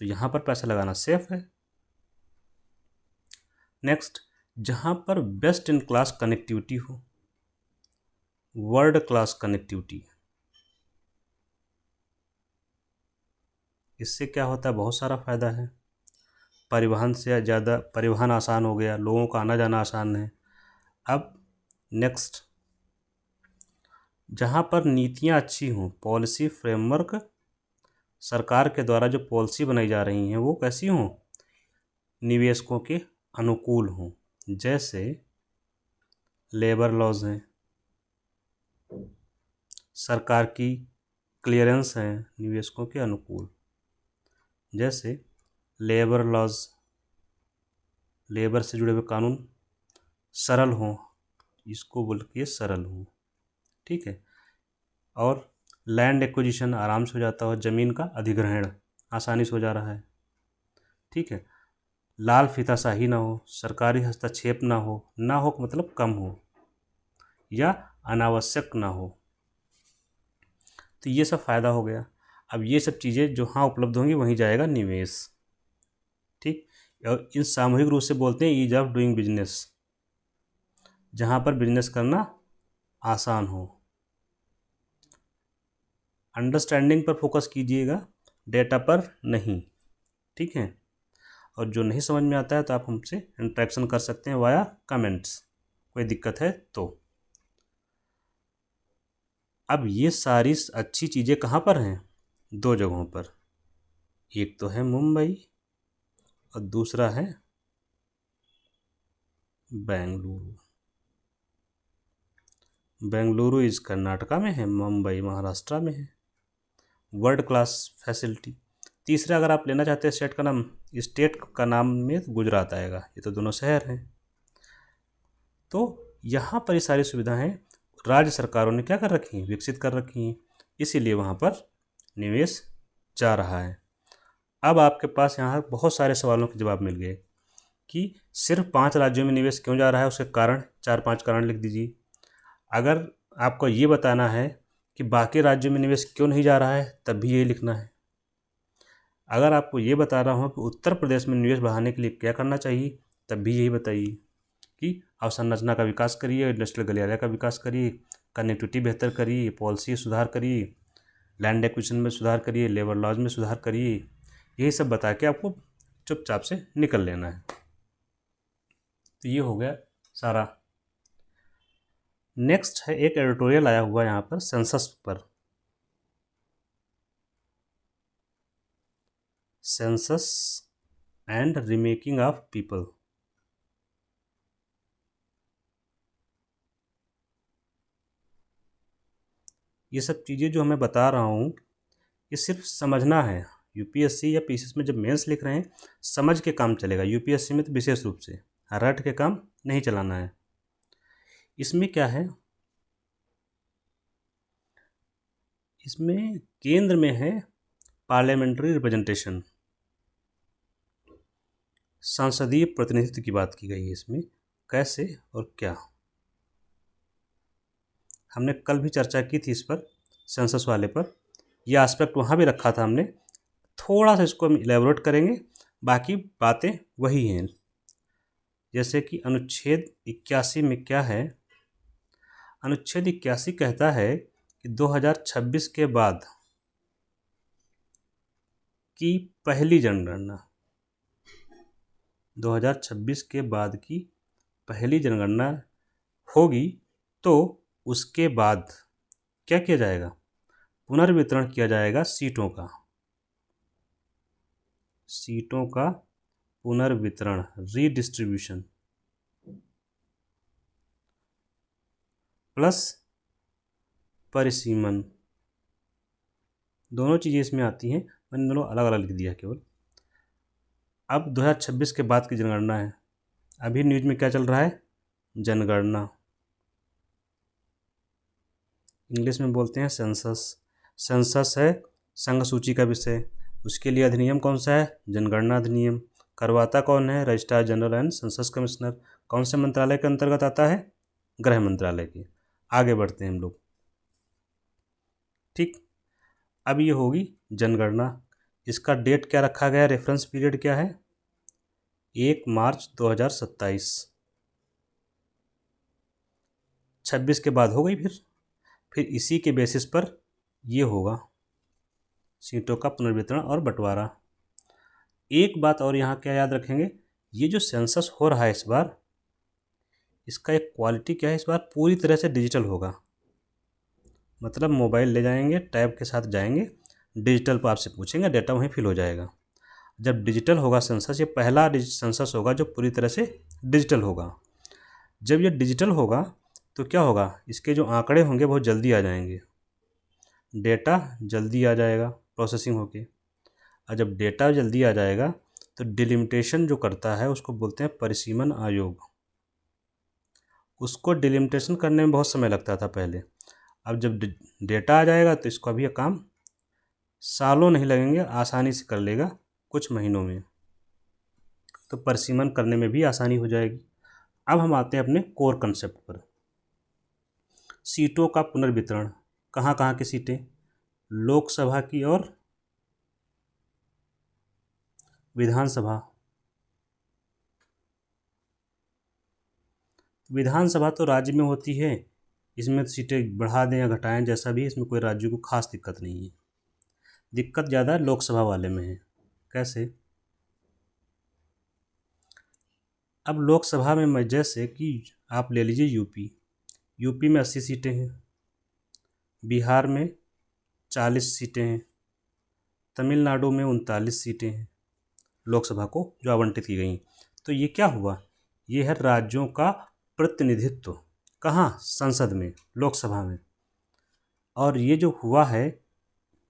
तो यहाँ पर पैसा लगाना सेफ है। नेक्स्ट, जहाँ पर बेस्ट इन क्लास कनेक्टिविटी हो, वर्ल्ड क्लास कनेक्टिविटी, इससे क्या होता है, बहुत सारा फ़ायदा है। परिवहन से ज़्यादा, परिवहन आसान हो गया, लोगों का आना जाना आसान है। अब नेक्स्ट, जहाँ पर नीतियाँ अच्छी हों, पॉलिसी फ्रेमवर्क, सरकार के द्वारा जो पॉलिसी बनाई जा रही हैं वो कैसी हों, निवेशकों के अनुकूल हों, जैसे लेबर लॉज हैं, सरकार की क्लियरेंस हैं निवेशकों के अनुकूल, जैसे लेबर लॉज, लेबर से जुड़े हुए कानून सरल हों, इसको बोल के सरल हों, ठीक है। और लैंड एक्विजिशन आराम से हो जाता हो, ज़मीन का अधिग्रहण आसानी से हो जा रहा है, ठीक है। लाल फीताशाही ना हो, सरकारी हस्तक्षेप ना हो, ना हो मतलब कम हो या अनावश्यक ना हो, तो ये सब फ़ायदा हो गया। अब ये सब चीज़ें जहाँ उपलब्ध होंगी वहीं जाएगा निवेश, ठीक। और इन सामूहिक रूप से बोलते हैं ईज ऑफ डूइंग बिजनेस, जहाँ पर बिजनेस करना आसान हो। अंडरस्टैंडिंग पर फोकस कीजिएगा, डेटा पर नहीं, ठीक है। और जो नहीं समझ में आता है तो आप हमसे इंटरेक्शन कर सकते हैं वाया कमेंट्स, कोई दिक्कत है तो। अब ये सारी अच्छी चीज़ें कहाँ पर हैं? दो जगहों पर, एक तो है मुंबई और दूसरा है बेंगलुरु। बेंगलुरु इस कर्नाटका में है, मुंबई महाराष्ट्र में है। World class facility. तीसरा अगर आप लेना चाहते हैं स्टेट का नाम, स्टेट का नाम में गुजरात आएगा, ये तो दोनों शहर हैं। तो यहाँ पर ये सारी सुविधाएं राज्य सरकारों ने क्या कर रखी हैं, विकसित कर रखी हैं, इसीलिए वहाँ पर निवेश जा रहा है। अब आपके पास यहाँ बहुत सारे सवालों के जवाब मिल गए कि सिर्फ 5 राज्यों में निवेश क्यों जा रहा है, उसके कारण 4-5 कारण लिख दीजिए। अगर आपको ये बताना है कि बाकी राज्यों में निवेश क्यों नहीं जा रहा है, तब भी यही लिखना है। अगर आपको ये बता रहा हूँ कि उत्तर प्रदेश में निवेश बढ़ाने के लिए क्या करना चाहिए, तब भी यही बताइए कि अवसंरचना का विकास करिए, इंडस्ट्रियल गलियारे का विकास करिए, कनेक्टिविटी बेहतर करिए, पॉलिसी सुधार करिए, लैंड एक्विजिशन में सुधार करिए, लेबर लॉज में सुधार करिए, यही सब बता के आपको चुपचाप से निकल लेना है। तो ये हो गया सारा। नेक्स्ट है एक एडिटोरियल आया हुआ यहाँ पर सेंसस पर, census and remaking of people. ये सब चीज़ें जो मैं बता रहा हूँ ये सिर्फ समझना है। यूपीएससी या पीसीएस में जब मेंस लिख रहे हैं समझ के काम चलेगा, यूपीएससी में तो विशेष रूप से रट के काम नहीं चलाना है। इसमें क्या है, इसमें केंद्र में है पार्लियामेंट्री रिप्रेजेंटेशन, संसदीय प्रतिनिधित्व की बात की गई है इसमें, कैसे और क्या। हमने कल भी चर्चा की थी इस पर, सेंसस वाले पर, यह एस्पेक्ट वहाँ भी रखा था हमने। थोड़ा सा इसको हम इलेबोरेट करेंगे, बाकी बातें वही हैं। जैसे कि अनुच्छेद 81 में क्या है, अनुच्छेद 81 कहता है कि 2026 के बाद की पहली जनगणना, 2026 के बाद की पहली जनगणना होगी तो उसके बाद क्या किया जाएगा, पुनर्वितरण किया जाएगा सीटों का, सीटों का पुनर्वितरण, रीडिस्ट्रीब्यूशन, प्लस परिसीमन, दोनों चीज़ें इसमें आती हैं, मैंने दोनों अलग अलग लिख दिया केवल। अब 2026 के बाद की जनगणना है, अभी न्यूज में क्या चल रहा है, जनगणना, इंग्लिश में बोलते हैं सेंसस। सेंसस है संघ सूची का विषय, उसके लिए अधिनियम कौन सा है, जनगणना अधिनियम। करवाता कौन है, registrar general and census commissioner. कौन से मंत्रालय के अंतर्गत आता है, गृह मंत्रालय के। आगे बढ़ते हैं हम लोग, ठीक। अब ये होगी जनगणना, इसका डेट क्या रखा गया, रेफरेंस पीरियड क्या है, 1 मार्च 2027। 26 के बाद हो गई, फिर इसी के बेसिस पर ये होगा सीटों का पुनर्वितरण और बंटवारा। एक बात और यहाँ क्या याद रखेंगे, ये जो सेंसस हो रहा है इस बार, इसका एक क्वालिटी क्या है, इस बार पूरी तरह से डिजिटल होगा। मतलब मोबाइल ले जाएंगे, टैब के साथ जाएंगे, डिजिटल पर आपसे पूछेंगे, डेटा वहीं फिल हो जाएगा। जब डिजिटल होगा सेंसस, ये पहला सेंसस होगा जो पूरी तरह से डिजिटल होगा। जब ये डिजिटल होगा तो क्या होगा, इसके जो आंकड़े होंगे बहुत जल्दी आ जाएंगे, डेटा जल्दी आ जाएगा प्रोसेसिंग होके। और जब डेटा जल्दी आ जाएगा तो डिलिमिटेशन जो करता है उसको बोलते हैं परिसीमन आयोग। उसको डिलिमिटेशन करने में बहुत समय लगता था पहले। अब जब डेटा आ जाएगा तो इसको अभी काम सालों नहीं लगेंगे, आसानी से कर लेगा कुछ महीनों में। तो परिसीमन करने में भी आसानी हो जाएगी। अब हम आते हैं अपने कोर कंसेप्ट पर। सीटों का पुनर्वितरण, कहाँ कहाँ की सीटें, लोकसभा की और विधानसभा। विधानसभा तो राज्य में होती है, इसमें तो सीटें बढ़ा दें या घटाएं जैसा भी, इसमें कोई राज्य को खास दिक्कत नहीं है। दिक्कत ज़्यादा लोकसभा वाले में है। कैसे, अब लोकसभा में जैसे कि आप ले लीजिए यूपी में 80 सीटें हैं, बिहार में 40 सीटें हैं, तमिलनाडु में 39 सीटें हैं लोकसभा को जो आवंटित की गई। तो ये क्या हुआ, ये है राज्यों का प्रतिनिधित्व, कहाँ, संसद में, लोकसभा में। और ये जो हुआ है,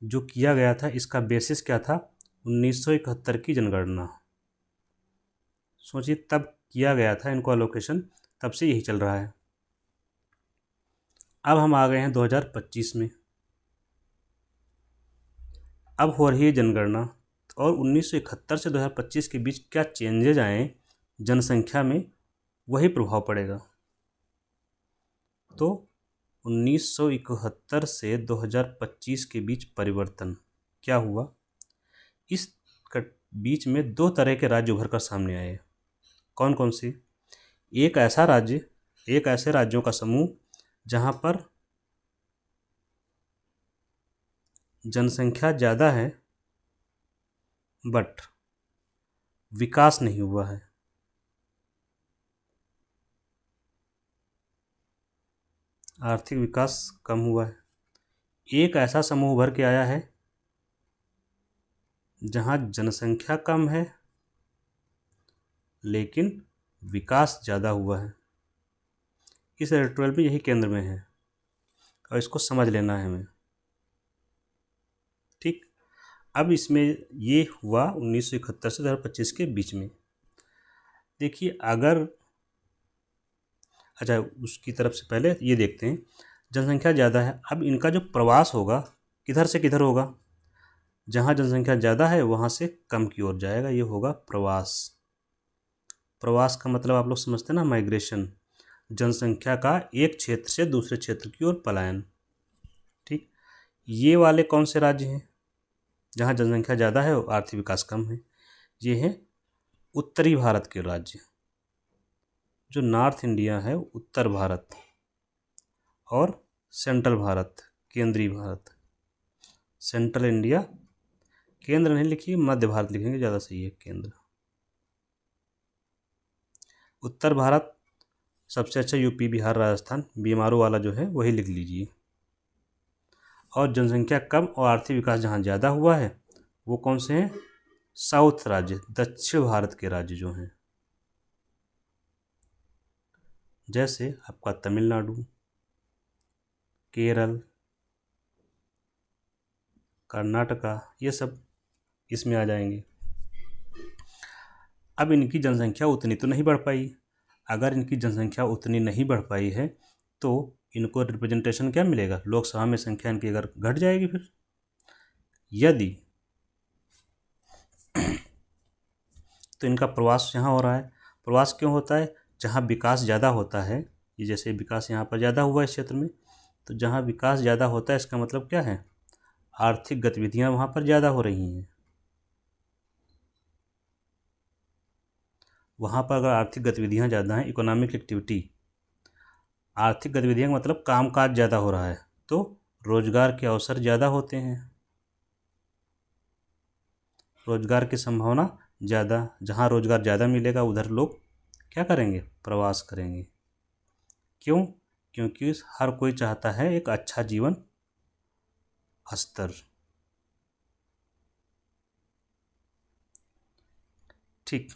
जो किया गया था, इसका बेसिस क्या था, 1971 की जनगणना। सोचिए तब किया गया था इनको अलोकेशन, तब से यही चल रहा है। अब हम आ गए हैं 2025 में, अब हो रही है जनगणना। और 1971 से 2025 के बीच क्या चेंजेज आए जनसंख्या में, वही प्रभाव पड़ेगा। तो 1971 से 2025 के बीच परिवर्तन क्या हुआ, इस बीच में दो तरह के राज्य उभर कर सामने आए। कौन कौन से, एक ऐसे राज्यों का समूह जहां पर जनसंख्या ज़्यादा है बट विकास नहीं हुआ है। आर्थिक विकास कम हुआ है। एक ऐसा समूह उभर के आया है जहां जनसंख्या कम है लेकिन विकास ज़्यादा हुआ है। इस एडिटोरियल में यही केंद्र में है और इसको समझ लेना है हमें, ठीक। अब इसमें ये हुआ 1971 से 2025 के बीच में। देखिए अगर, अच्छा उसकी तरफ से पहले ये देखते हैं, जनसंख्या ज़्यादा है, अब इनका जो प्रवास होगा किधर से किधर होगा, जहाँ जनसंख्या ज़्यादा है वहाँ से कम की ओर जाएगा, ये होगा प्रवास। प्रवास का मतलब आप लोग समझते हैं ना, माइग्रेशन, जनसंख्या का एक क्षेत्र से दूसरे क्षेत्र की ओर पलायन, ठीक। ये वाले कौन से राज्य हैं जहाँ जनसंख्या ज़्यादा है और आर्थिक विकास कम है, ये हैं उत्तरी भारत के राज्य, जो नॉर्थ इंडिया है, उत्तर भारत, और सेंट्रल भारत, केंद्रीय भारत। सेंट्रल इंडिया, केंद्र नहीं लिखिए, मध्य भारत लिखेंगे ज़्यादा सही है, केंद्र। उत्तर भारत सबसे अच्छा यूपी, बिहार, राजस्थान, बीमारों वाला जो है वही लिख लीजिए। और जनसंख्या कम और आर्थिक विकास जहाँ ज़्यादा हुआ है वो कौन से हैं, साउथ राज्य, दक्षिण भारत के राज्य जो हैं, जैसे आपका तमिलनाडु, केरल, कर्नाटका, ये सब इसमें आ जाएंगे। अब इनकी जनसंख्या उतनी तो नहीं बढ़ पाई। अगर इनकी जनसंख्या उतनी नहीं बढ़ पाई है तो इनको रिप्रेजेंटेशन क्या मिलेगा, लोकसभा में संख्या इनकी अगर घट जाएगी फिर। यदि तो इनका प्रवास यहाँ हो रहा है। प्रवास क्यों होता है, जहाँ विकास ज़्यादा होता है, ये जैसे विकास यहाँ पर ज़्यादा हुआ है इस क्षेत्र में, तो जहाँ विकास ज़्यादा होता है इसका मतलब क्या है, आर्थिक गतिविधियाँ वहाँ पर ज़्यादा हो रही हैं। वहाँ पर अगर आर्थिक गतिविधियाँ ज़्यादा हैं, इकोनॉमिक एक्टिविटी, आर्थिक गतिविधियाँ का मतलब कामकाज ज़्यादा हो रहा है, तो रोजगार के अवसर ज़्यादा होते हैं, रोजगार की संभावना ज़्यादा, जहाँ रोजगार ज़्यादा मिलेगा उधर लोग क्या करेंगे, प्रवास करेंगे। क्यों, क्योंकि हर कोई चाहता है एक अच्छा जीवन स्तर। ठीक,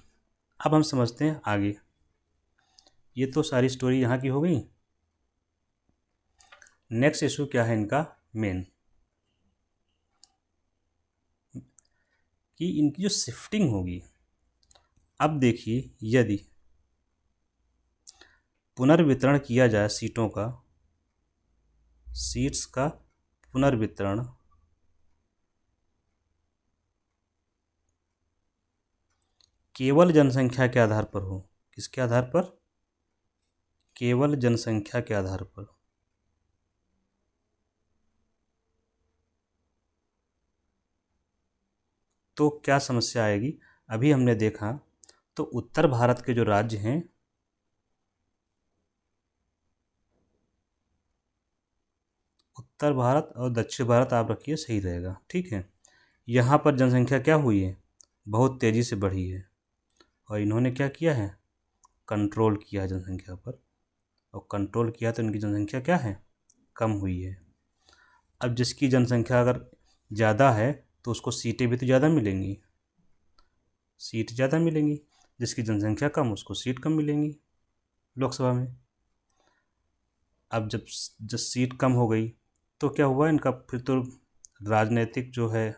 अब हम समझते हैं आगे। ये तो सारी स्टोरी यहाँ की हो गई। नेक्स्ट इशू क्या है इनका मेन, कि इनकी जो शिफ्टिंग होगी। अब देखिए, यदि पुनर्वितरण किया जाए सीट्स का पुनर्वितरण केवल जनसंख्या के आधार पर हो। किसके आधार पर? केवल जनसंख्या के आधार पर। तो क्या समस्या आएगी? अभी हमने देखा तो उत्तर भारत के जो राज्य हैं, उत्तर भारत और दक्षिण भारत आप रखिए, सही रहेगा। ठीक है, यहाँ पर जनसंख्या क्या हुई है? बहुत तेज़ी से बढ़ी है। और इन्होंने क्या किया है? कंट्रोल किया है जनसंख्या पर। और कंट्रोल किया तो इनकी जनसंख्या क्या है? कम हुई है। अब जिसकी जनसंख्या अगर ज़्यादा है तो उसको सीटें भी तो ज़्यादा मिलेंगी, सीट ज़्यादा मिलेंगी। जिसकी जनसंख्या कम उसको सीट कम मिलेंगी लोकसभा में। अब जब सीट कम हो गई तो क्या हुआ इनका? फिर तो राजनीतिक जो है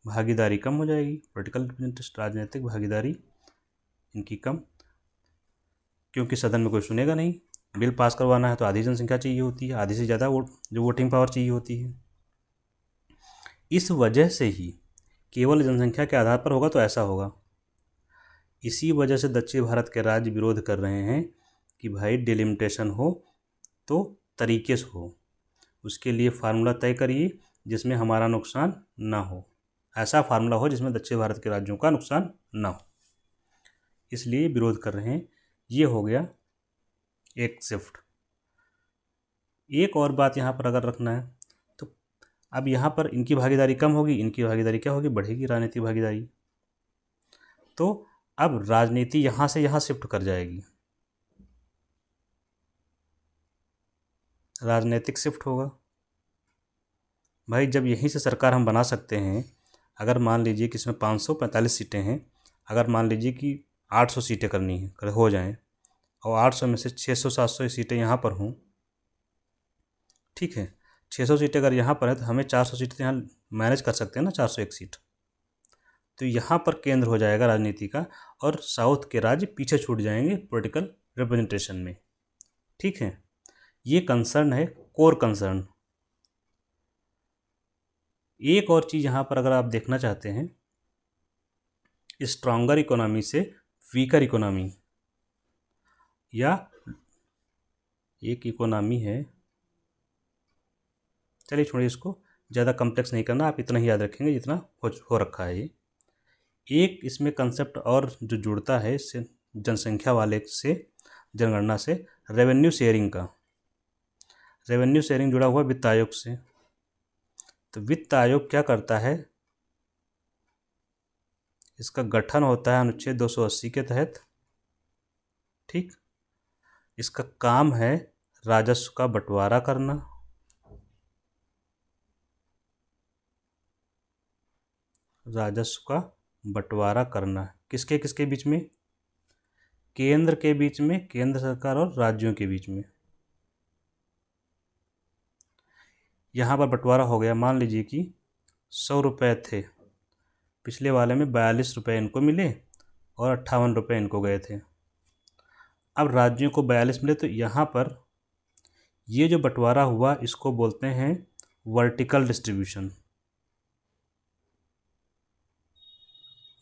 भागीदारी कम हो जाएगी, पॉलिटिकल रिप्रेजेंटेशन, राजनीतिक भागीदारी इनकी कम, क्योंकि सदन में कोई सुनेगा नहीं। बिल पास करवाना है तो आधी जनसंख्या चाहिए होती है, आधी से ज़्यादा वोट जो वोटिंग पावर चाहिए होती है। इस वजह से ही केवल जनसंख्या के आधार पर होगा तो ऐसा होगा। इसी वजह से दक्षिण भारत के राज्य विरोध कर रहे हैं कि भाई डिलिमिटेशन हो तो तरीके से हो, उसके लिए फार्मूला तय करिए जिसमें हमारा नुकसान ना हो। ऐसा फार्मूला हो जिसमें दक्षिण भारत के राज्यों का नुकसान ना हो, इसलिए विरोध कर रहे हैं। ये हो गया एक शिफ्ट। एक और बात यहाँ पर अगर रखना है तो अब यहाँ पर इनकी भागीदारी कम होगी, इनकी भागीदारी क्या होगी? बढ़ेगी, राजनीतिक भागीदारी। तो अब राजनीति यहाँ से यहाँ शिफ्ट कर जाएगी, राजनीतिक शिफ्ट होगा। भाई जब यहीं से सरकार हम बना सकते हैं, अगर मान लीजिए कि इसमें 545 सीटें हैं, अगर मान लीजिए कि 800 सीटें करनी है, कर हो जाएं, और 800 में से 600-700 सीटें यहाँ पर हों, ठीक है, 600 सीटें अगर यहाँ पर है तो हमें 400 सीटें यहाँ मैनेज कर सकते हैं ना, 401 सीट। तो यहाँ पर केंद्र हो जाएगा राजनीति का, और साउथ के राज्य पीछे छूट जाएंगे पॉलिटिकल रिप्रेजेंटेशन में। ठीक है, ये कंसर्न है, कोर कंसर्न। एक और चीज़ यहाँ पर अगर आप देखना चाहते हैं, स्ट्रॉन्गर इकोनॉमी से वीकर इकोनॉमी, या एक इकोनॉमी है, चलिए छोड़िए इसको, ज़्यादा कॉम्प्लेक्स नहीं करना, आप इतना ही याद रखेंगे जितना हो रखा है ये। एक इसमें कंसेप्ट और जो जुड़ता है इससे, जनसंख्या वाले से, जनगणना से, रेवेन्यू शेयरिंग का। रेवेन्यू शेयरिंग जुड़ा हुआ वित्त आयोग से। तो वित्त आयोग क्या करता है? इसका गठन होता है अनुच्छेद 280 के तहत। ठीक, इसका काम है राजस्व का बंटवारा करना, राजस्व का बंटवारा करना किसके किसके बीच में? केंद्र के बीच में, केंद्र सरकार और राज्यों के बीच में। यहाँ पर बंटवारा हो गया, मान लीजिए कि 100 रुपये थे, पिछले वाले में 42 रुपये इनको मिले और 58 रुपये इनको गए थे। अब राज्यों को 42 मिले, तो यहाँ पर ये जो बंटवारा हुआ इसको बोलते हैं वर्टिकल डिस्ट्रीब्यूशन।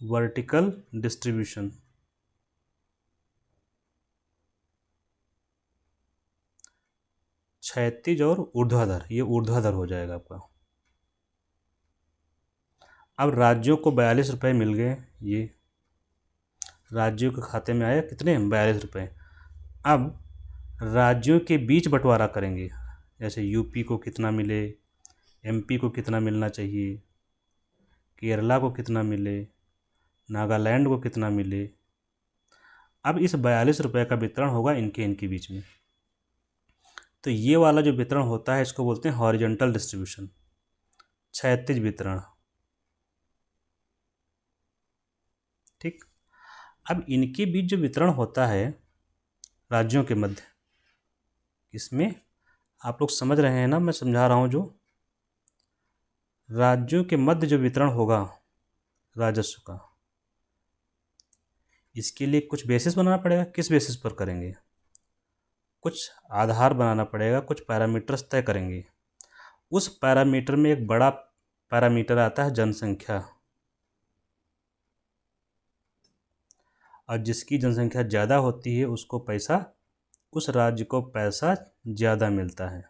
वर्टिकल डिस्ट्रीब्यूशन, क्षैतिज और ऊर्ध्वाधर, ये ऊर्ध्वाधर हो जाएगा आपका। अब राज्यों को 42 रुपये मिल गए, ये राज्यों के खाते में आया कितने? 42 रुपये। अब राज्यों के बीच बंटवारा करेंगे, जैसे यूपी को कितना मिले, एमपी को कितना मिलना चाहिए, केरला को कितना मिले, नागालैंड को कितना मिले। अब इस 42 रुपये का वितरण होगा इनके इनके बीच में। तो ये वाला जो वितरण होता है इसको बोलते हैं हॉरिजॉन्टल डिस्ट्रीब्यूशन, क्षैतिज वितरण। ठीक। अब इनके बीच जो वितरण होता है राज्यों के मध्य, इसमें आप लोग समझ रहे हैं ना, मैं समझा रहा हूँ जो राज्यों के मध्य जो वितरण होगा राजस्व का, इसके लिए कुछ बेसिस बनाना पड़ेगा। किस बेसिस पर करेंगे? कुछ आधार बनाना पड़ेगा, कुछ पैरामीटर्स तय करेंगे। उस पैरामीटर में एक बड़ा पैरामीटर आता है जनसंख्या, और जिसकी जनसंख्या ज़्यादा होती है उसको पैसा, उस राज्य को पैसा ज़्यादा मिलता है।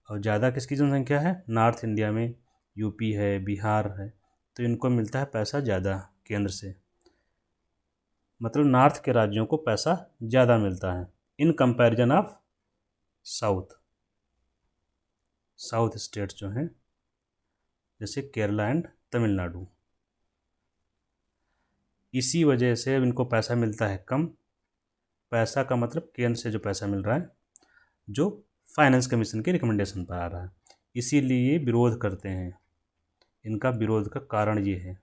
और ज़्यादा किसकी जनसंख्या है? नॉर्थ इंडिया में यूपी है, बिहार है, तो इनको मिलता है पैसा ज़्यादा केंद्र से। मतलब नॉर्थ के राज्यों को पैसा ज़्यादा मिलता है in comparison of south. South states जो हैं जैसे केरला एंड तमिलनाडु, इसी वजह से अब इनको पैसा मिलता है कम। पैसा का मतलब केंद्र से जो पैसा मिल रहा है, जो फाइनेंस कमीशन के रिकमेंडेशन पर आ रहा है, इसीलिए विरोध करते हैं। इनका विरोध का कारण ये है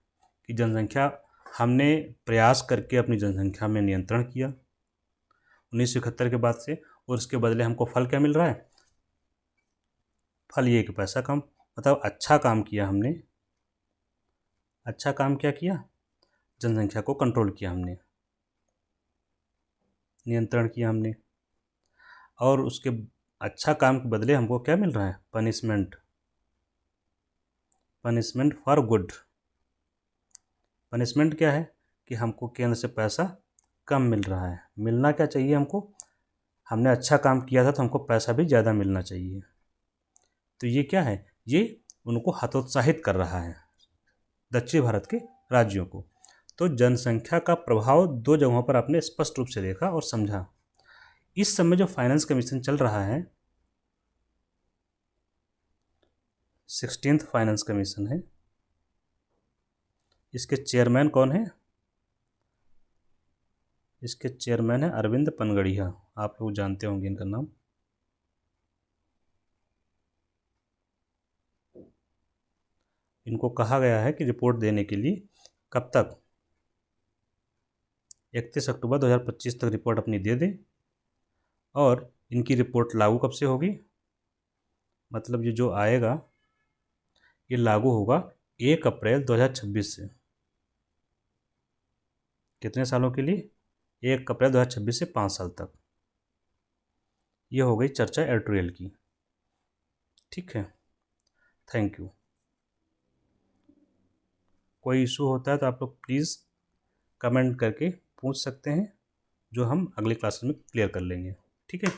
कि जनसंख्या, हमने प्रयास करके अपनी जनसंख्या में नियंत्रण किया 1971 के बाद से, और उसके बदले हमको फल क्या मिल रहा है? फल ये कि पैसा कम। मतलब अच्छा काम किया हमने। अच्छा काम क्या किया? जनसंख्या को कंट्रोल किया हमने, नियंत्रण किया हमने, और उसके अच्छा काम के बदले हमको क्या मिल रहा है? Punishment. Punishment for good. Punishment क्या है? कि हमको केंद्र से पैसा कम मिल रहा है। मिलना क्या चाहिए हमको? हमने अच्छा काम किया था तो हमको पैसा भी ज़्यादा मिलना चाहिए। तो ये क्या है? ये उनको हतोत्साहित कर रहा है, दक्षिण भारत के राज्यों को। तो जनसंख्या का प्रभाव दो जगहों पर आपने स्पष्ट रूप से देखा और समझा। इस समय जो फाइनेंस कमीशन चल रहा है, 16th फाइनेंस कमीशन है, इसके चेयरमैन कौन है? इसके चेयरमैन है अरविंद पनगड़िया। आप लोग जानते होंगे इनका नाम। इनको कहा गया है कि रिपोर्ट देने के लिए कब तक? 31 अक्टूबर 2025 तक रिपोर्ट अपनी दे दें। और इनकी रिपोर्ट लागू कब से होगी? मतलब ये जो आएगा ये लागू होगा 1 अप्रैल 2026 से। कितने सालों के लिए? 1 अप्रैल 2026 से 5 साल तक। ये हो गई चर्चा एडिटोरियल की। ठीक है, थैंक यू। कोई इशू होता है तो आप लोग प्लीज़ कमेंट करके पूछ सकते हैं, जो हम अगले क्लास में क्लियर कर लेंगे। ठीक है।